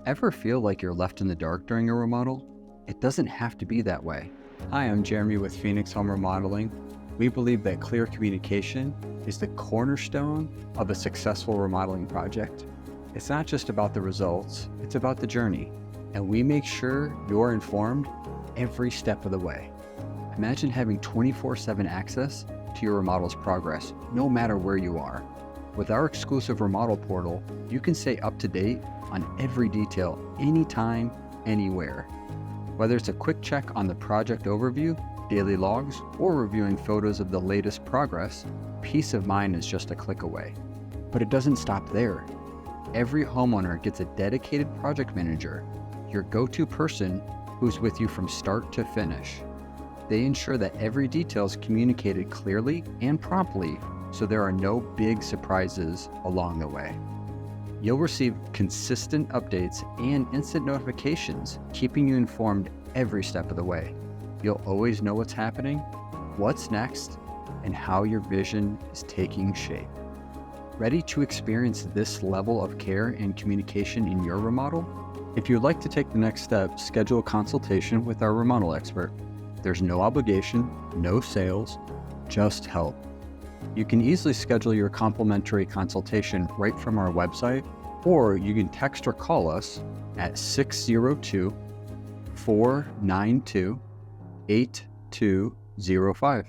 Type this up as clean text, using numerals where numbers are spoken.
Ever feel like you're left in the dark during a remodel? It doesn't have to be that way. Hi, I'm Jeremy with Phoenix Home Remodeling. We believe that clear communication is the cornerstone of a successful remodeling project. It's not just about the results, it's about the journey. And we make sure you're informed every step of the way. Imagine having 24/7 access to your remodel's progress, no matter where you are. With our exclusive remodel portal, you can stay up to date on every detail, anytime, anywhere. Whether it's a quick check on the project overview, daily logs, or reviewing photos of the latest progress, peace of mind is just a click away. But it doesn't stop there. Every homeowner gets a dedicated project manager, your go-to person who's with you from start to finish. They ensure that every detail is communicated clearly and promptly, so there are no big surprises along the way. You'll receive consistent updates and instant notifications, keeping you informed every step of the way. You'll always know what's happening, what's next, and how your vision is taking shape. Ready to experience this level of care and communication in your remodel? If you'd like to take the next step, schedule a consultation with our remodel expert. There's no obligation, no sales, just help. You can easily schedule your complimentary consultation right from our website, or you can text or call us at 602-492-8205.